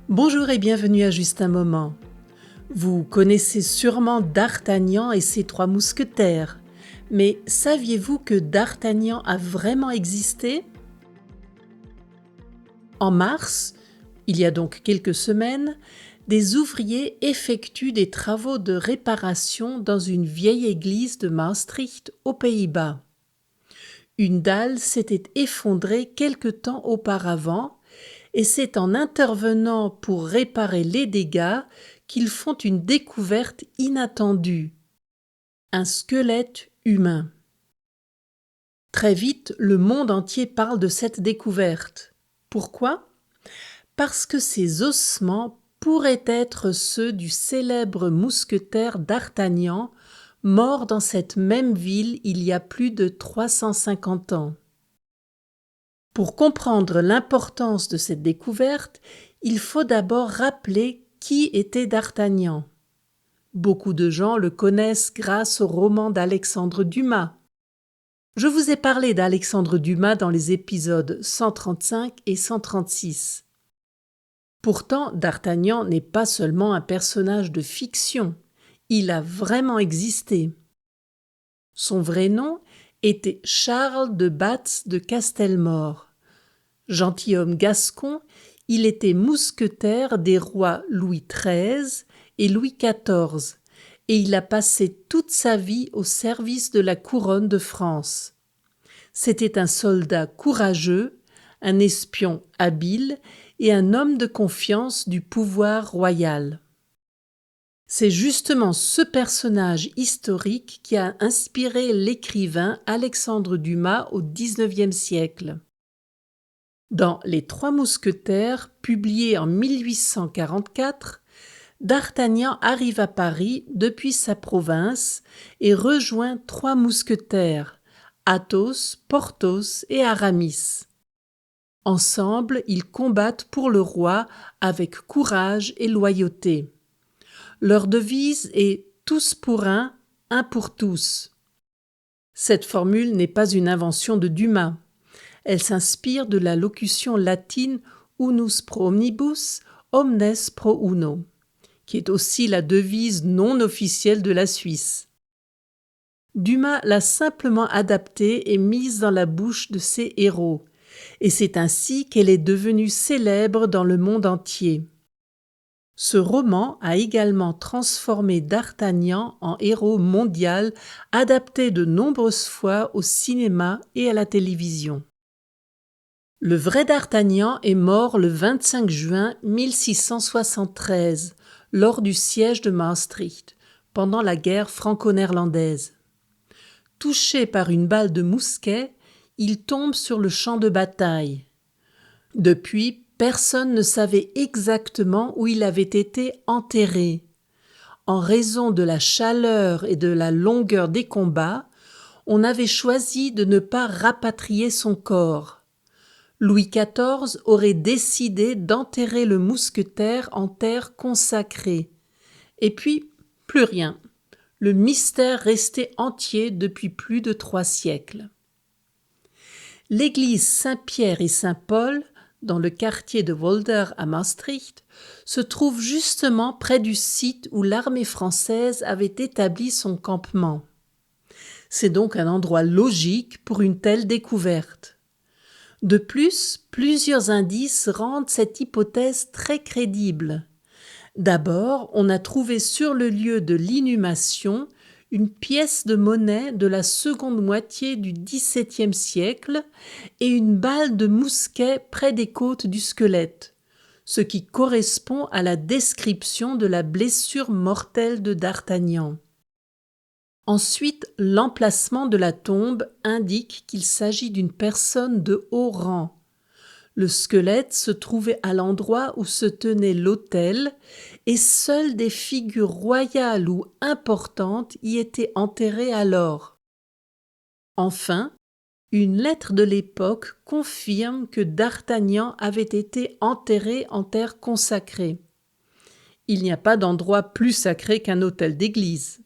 Bonjour et bienvenue à Juste un moment. Vous connaissez sûrement D'Artagnan et ses trois mousquetaires, mais saviez-vous que D'Artagnan a vraiment existé? En mars, il y a donc quelques semaines, des ouvriers effectuent des travaux de réparation dans une vieille église de Maastricht aux Pays-Bas. Une dalle s'était effondrée quelque temps auparavant et c'est en intervenant pour réparer les dégâts qu'ils font une découverte inattendue. Un squelette humain. Très vite, le monde entier parle de cette découverte. Pourquoi? Parce que ces ossements pourraient être ceux du célèbre mousquetaire D'Artagnan, mort dans cette même ville il y a plus de 350 ans. Pour comprendre l'importance de cette découverte, il faut d'abord rappeler qui était D'Artagnan. Beaucoup de gens le connaissent grâce au roman d'Alexandre Dumas. Je vous ai parlé d'Alexandre Dumas dans les épisodes 135 et 136. Pourtant, D'Artagnan n'est pas seulement un personnage de fiction, il a vraiment existé. Son vrai nom était Charles de Batz de Castelmore. Gentilhomme gascon, il était mousquetaire des rois Louis XIII et Louis XIV, et il a passé toute sa vie au service de la couronne de France. C'était un soldat courageux, un espion habile et un homme de confiance du pouvoir royal. C'est justement ce personnage historique qui a inspiré l'écrivain Alexandre Dumas au XIXe siècle. Dans Les Trois Mousquetaires, publié en 1844, D'Artagnan arrive à Paris depuis sa province et rejoint trois mousquetaires, Athos, Porthos et Aramis. Ensemble, ils combattent pour le roi avec courage et loyauté. Leur devise est « tous pour un pour tous ». Cette formule n'est pas une invention de Dumas. Elle s'inspire de la locution latine « unus pro omnibus, omnes pro uno », qui est aussi la devise non officielle de la Suisse. Dumas l'a simplement adaptée et mise dans la bouche de ses héros, et c'est ainsi qu'elle est devenue célèbre dans le monde entier. Ce roman a également transformé D'Artagnan en héros mondial, adapté de nombreuses fois au cinéma et à la télévision. Le vrai D'Artagnan est mort le 25 juin 1673, lors du siège de Maastricht, pendant la guerre franco-néerlandaise. Touché par une balle de mousquet, il tombe sur le champ de bataille. Depuis, personne ne savait exactement où il avait été enterré. En raison de la chaleur et de la longueur des combats, on avait choisi de ne pas rapatrier son corps. Louis XIV aurait décidé d'enterrer le mousquetaire en terre consacrée. Et puis, plus rien. Le mystère restait entier depuis plus de 3 siècles. L'église Saint-Pierre et Saint-Paul, dans le quartier de Wolder à Maastricht, se trouve justement près du site où l'armée française avait établi son campement. C'est donc un endroit logique pour une telle découverte. De plus, plusieurs indices rendent cette hypothèse très crédible. D'abord, on a trouvé sur le lieu de l'inhumation une pièce de monnaie de la seconde moitié du XVIIe siècle et une balle de mousquet près des côtes du squelette, ce qui correspond à la description de la blessure mortelle de D'Artagnan. Ensuite, l'emplacement de la tombe indique qu'il s'agit d'une personne de haut rang. Le squelette se trouvait à l'endroit où se tenait l'autel et seules des figures royales ou importantes y étaient enterrées alors. Enfin, une lettre de l'époque confirme que D'Artagnan avait été enterré en terre consacrée. Il n'y a pas d'endroit plus sacré qu'un autel d'église.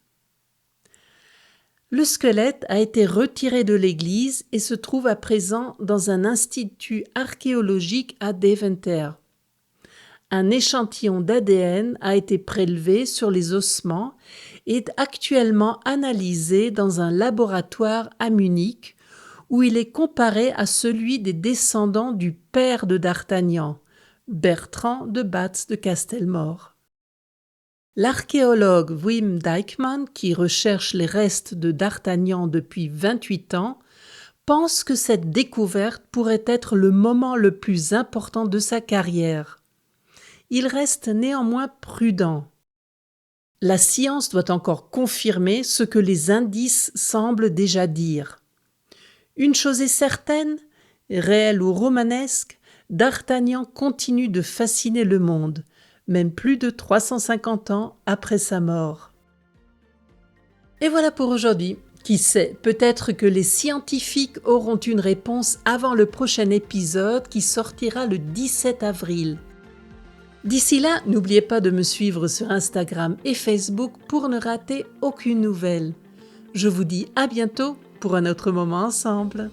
Le squelette a été retiré de l'église et se trouve à présent dans un institut archéologique à Deventer. Un échantillon d'ADN a été prélevé sur les ossements et est actuellement analysé dans un laboratoire à Munich où il est comparé à celui des descendants du père de D'Artagnan, Bertrand de Batz de Castelmore. L'archéologue Wim Dijkman, qui recherche les restes de D'Artagnan depuis 28 ans, pense que cette découverte pourrait être le moment le plus important de sa carrière. Il reste néanmoins prudent. La science doit encore confirmer ce que les indices semblent déjà dire. Une chose est certaine, réelle ou romanesque, D'Artagnan continue de fasciner le monde, même plus de 350 ans après sa mort. Et voilà pour aujourd'hui. Qui sait, peut-être que les scientifiques auront une réponse avant le prochain épisode qui sortira le 17 avril. D'ici là, n'oubliez pas de me suivre sur Instagram et Facebook pour ne rater aucune nouvelle. Je vous dis à bientôt pour un autre moment ensemble.